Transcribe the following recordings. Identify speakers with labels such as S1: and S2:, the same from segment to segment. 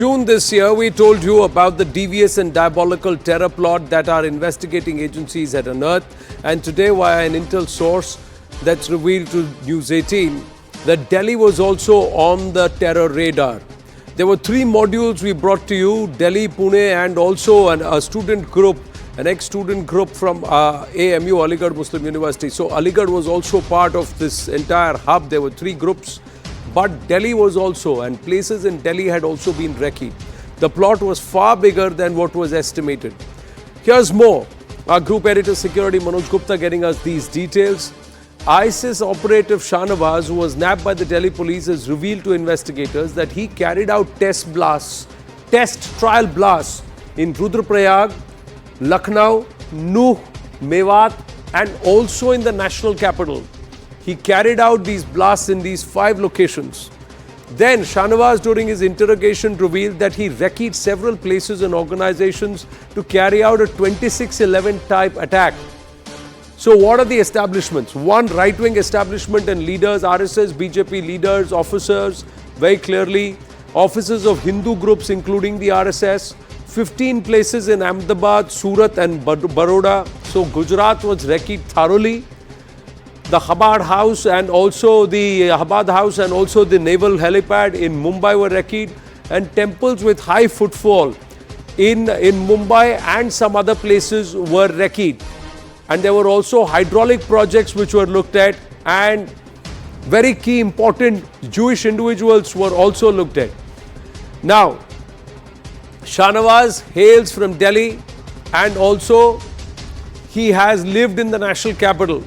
S1: June this year, we told you about the devious and diabolical terror plot that our investigating agencies had unearthed. And today, via an intel source that's revealed to News18, that Delhi was also on the terror radar. There were three modules we brought to you, Delhi, Pune, and also a student group, an ex-student group from AMU, Aligarh Muslim University. So Aligarh was also part of this entire hub. There were three groups. But Delhi was also, and places in Delhi had also been recce. The plot was far bigger than what was estimated. Here's more. Our group editor security Manoj Gupta getting us these details. ISIS operative Shahnawaz, who was nabbed by the Delhi police, has revealed to investigators that he carried out test trial blasts in Rudraprayag, Lucknow, Nuh, Mewat, and also in the national capital. He carried out these blasts in these 5 locations. Then Shahnawaz, during his interrogation, revealed that he recceed several places and organizations to carry out a 2611 type attack. So what are the establishments? One, right-wing establishment and leaders, RSS, BJP leaders, officers, very clearly. Offices of Hindu groups, including the RSS. 15 places in Ahmedabad, Surat and Baroda. So Gujarat was recceed thoroughly. The Chabad House and also the naval helipad in Mumbai were recceed, and temples with high footfall in Mumbai and some other places were recceed. And there were also hydraulic projects which were looked at, and very key important Jewish individuals were also looked at. Now, Shahnawaz hails from Delhi, and also he has lived in the national capital.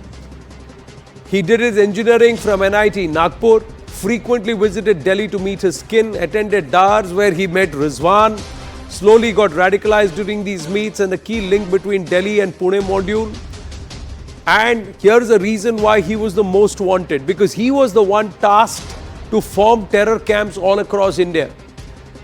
S1: He did his engineering from NIT Nagpur, frequently visited Delhi to meet his kin, attended Dars where he met Rizwan, slowly got radicalized during these meets, and the key link between Delhi and Pune module. And here's the reason why he was the most wanted, because he was the one tasked to form terror camps all across India.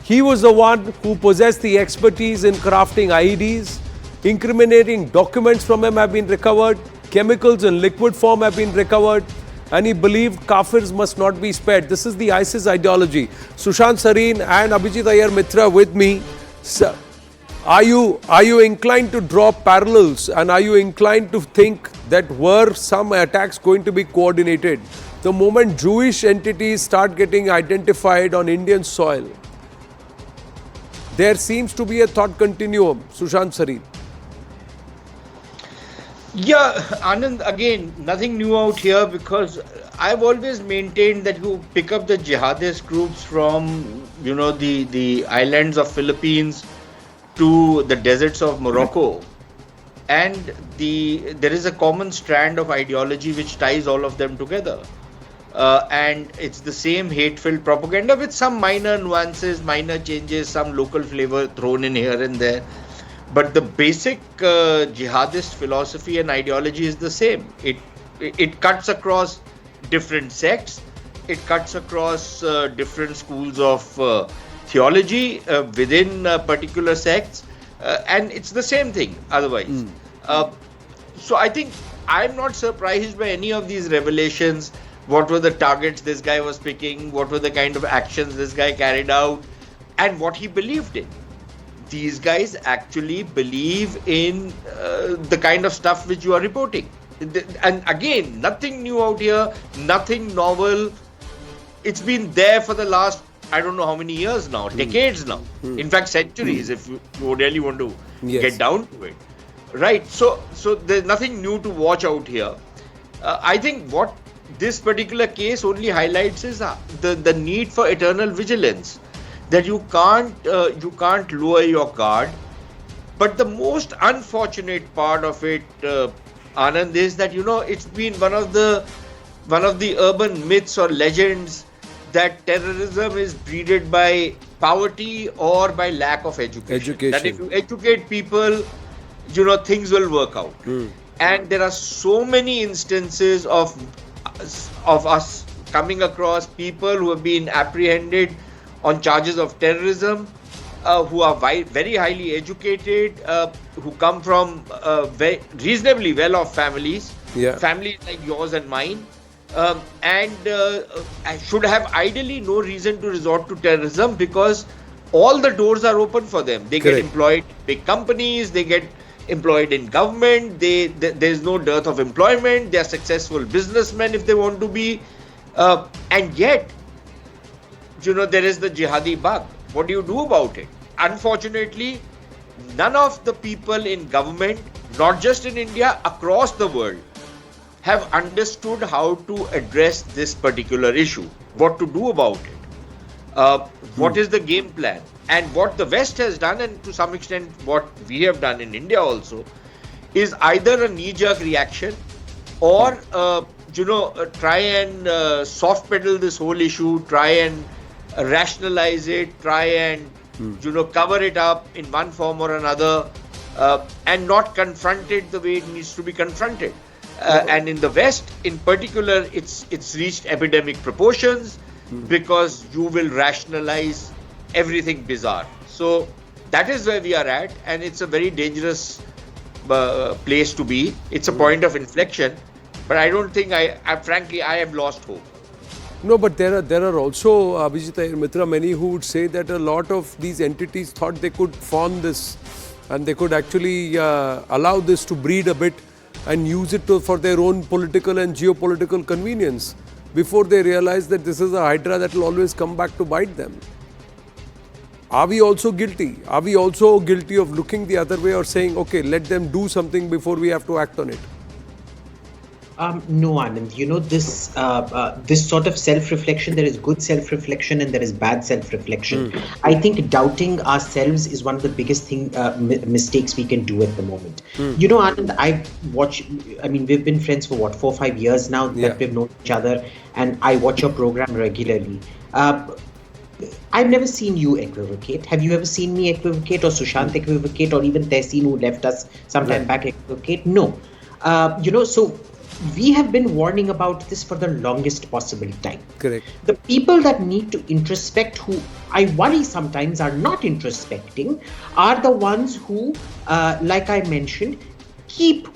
S1: He was the one who possessed the expertise in crafting IEDs, incriminating documents from him have been recovered, chemicals in liquid form have been recovered, and he believed Kafirs must not be spared. This is the ISIS ideology. Sushant, Sareen and Abhijit Iyer Mitra with me. Sir, are you inclined to draw parallels, and are you inclined to think that were some attacks going to be coordinated? The moment Jewish entities start getting identified on Indian soil, there seems to be a thought continuum. Sushant, Sareen.
S2: Yeah, Anand, again, nothing new out here, because I've always maintained that you pick up the jihadist groups from, the islands of Philippines to the deserts of Morocco, and there is a common strand of ideology which ties all of them together. And it's the same hate-filled propaganda with some minor nuances, minor changes, some local flavor thrown in here and there. But the basic jihadist philosophy and ideology is the same. It cuts across different sects. It cuts across different schools of theology within particular sects. And it's the same thing otherwise. So I think I'm not surprised by any of these revelations. What were the targets this guy was picking? What were the kind of actions this guy carried out? And what he believed in. These guys actually believe in the kind of stuff which you are reporting. And again, nothing new out here, nothing novel. It's been there for the last, I don't know how many years now, decades now. In fact, centuries, if you really want to get down to it. Right, so there's nothing new to watch out here. I think what this particular case only highlights is the need for eternal vigilance. That you can't lower your guard. But the most unfortunate part of it, Anand, is that it's been one of the urban myths or legends that terrorism is breeded by poverty or by lack of education. That if you educate people, things will work out. And there are so many instances of us coming across people who have been apprehended on charges of terrorism, who are very highly educated, who come from very reasonably well-off families, families like yours and mine, and should have ideally no reason to resort to terrorism, because all the doors are open for them. They get
S1: Correct.
S2: employed in big companies, they get employed in government, there's no dearth of employment, they are successful businessmen if they want to be. And yet, there is the jihadi bug. What do you do about it? Unfortunately, none of the people in government, not just in India, across the world, have understood how to address this particular issue, what to do about it, what is the game plan. And what the West has done, and to some extent what we have done in India also, is either a knee-jerk reaction or, try and soft pedal this whole issue, try and rationalize it, try and, cover it up in one form or another, and not confront it the way it needs to be confronted. And in the West, in particular, it's reached epidemic proportions because you will rationalize everything bizarre. So that is where we are at, and it's a very dangerous place to be. It's a point of inflection, but I don't think frankly, I have lost hope.
S1: No, but there are also, Abhijit Iyer Mitra, many who would say that a lot of these entities thought they could fawn this and they could actually allow this to breed a bit and use it for their own political and geopolitical convenience before they realize that this is a hydra that will always come back to bite them. Are we also guilty? Are we also guilty of looking the other way or saying, okay, let them do something before we have to act on it?
S3: No, Anand. This sort of self-reflection, there is good self-reflection and there is bad self-reflection. I think doubting ourselves is one of the biggest mistakes we can do at the moment. Anand, we've been friends for 4 or 5 years now that we've known each other, and I watch your program regularly. I've never seen you equivocate. Have you ever seen me equivocate, or Sushant equivocate, or even Tehseen, who left us sometime back, equivocate? No. So we have been warning about this for the longest possible time.
S1: Correct.
S3: The people that need to introspect, who I worry sometimes are not introspecting, are the ones who, like I mentioned, keep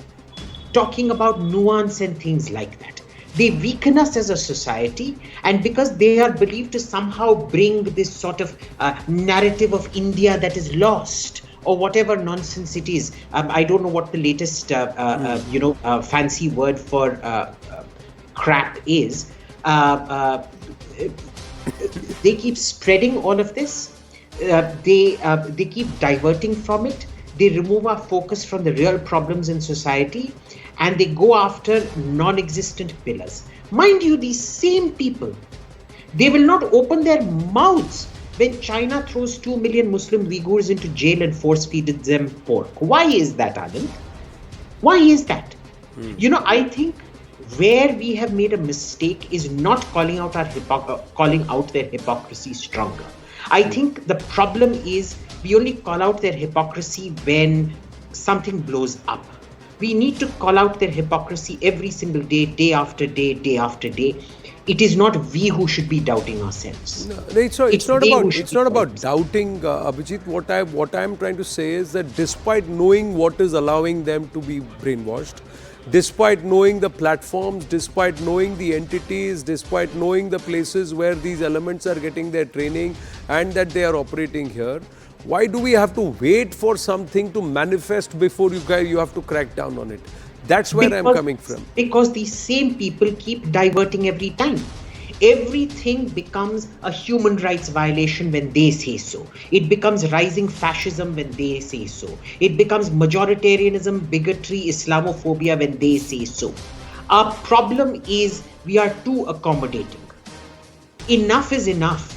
S3: talking about nuance and things like that. They weaken us as a society, and because they are believed to somehow bring this sort of narrative of India that is lost, or whatever nonsense it is. I don't know what the latest, fancy word for crap is. They keep spreading all of this. They keep diverting from it. They remove our focus from the real problems in society, and they go after non-existent pillars. Mind you, these same people, they will not open their mouths when China throws 2 million Muslim Uyghurs into jail and force-feeds them pork. Why is that, Anand? Why is that? I think where we have made a mistake is not calling out their hypocrisy stronger. I think the problem is we only call out their hypocrisy when something blows up. We need to call out their hypocrisy every single day, day after day, day after day. It is not we who should be doubting ourselves.
S1: No, it's not about doubting, Abhijit. What I'm trying to say is that despite knowing what is allowing them to be brainwashed, despite knowing the platforms, despite knowing the entities, despite knowing the places where these elements are getting their training and that they are operating here, why do we have to wait for something to manifest before you have to crack down on it? That's where I'm coming from.
S3: Because these same people keep diverting every time. Everything becomes a human rights violation when they say so. It becomes rising fascism when they say so. It becomes majoritarianism, bigotry, Islamophobia when they say so. Our problem is we are too accommodating. Enough is enough.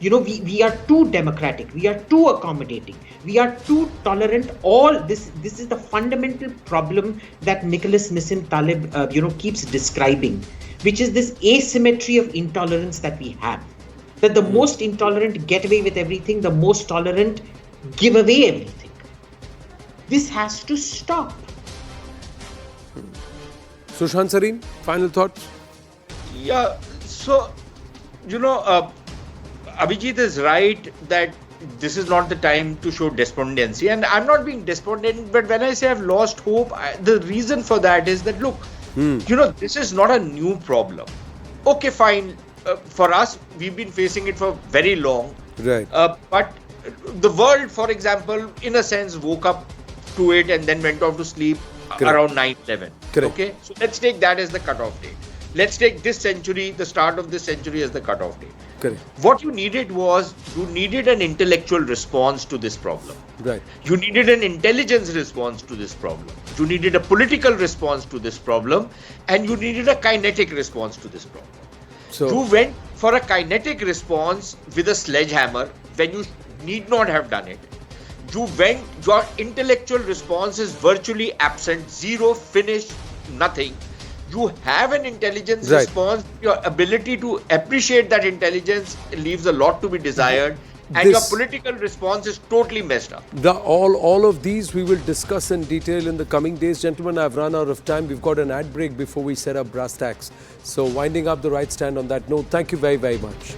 S3: We are too democratic. We are too accommodating. We are too tolerant. All this is the fundamental problem that Nicholas Nissim Taleb, keeps describing, which is this asymmetry of intolerance that we have. That the most intolerant get away with everything, the most tolerant give away everything. This has to stop.
S1: Sushant, Sareen, final thoughts?
S2: Yeah, so, Abhijit is right that this is not the time to show despondency, and I'm not being despondent, but when I say I've lost hope, the reason for that is that, look, this is not a new problem. Okay, fine. For us, we've been facing it for very long.
S1: Right.
S2: But the world, for example, in a sense, woke up to it and then went off to sleep around 9/11.
S1: Correct.
S2: Okay, so let's take that as the cutoff date. Let's take this century, the start of this century, as the cutoff date.
S1: Correct.
S2: What you needed was, you needed an intellectual response to this problem.
S1: Right.
S2: You needed an intelligence response to this problem. You needed a political response to this problem, and you needed a kinetic response to this problem.
S1: So
S2: You went for a kinetic response with a sledgehammer when you need not have done it. Your intellectual response is virtually absent, zero, finished, nothing. You have an intelligence
S1: Right.
S2: response. Your ability to appreciate that intelligence leaves a lot to be desired. And your
S1: This-
S2: political response is totally messed up.
S1: all of these we will discuss in detail in the coming days. Gentlemen, I've run out of time. We've got an ad break before we set up brass tacks. So winding up the right stand on that note, thank you very, very much.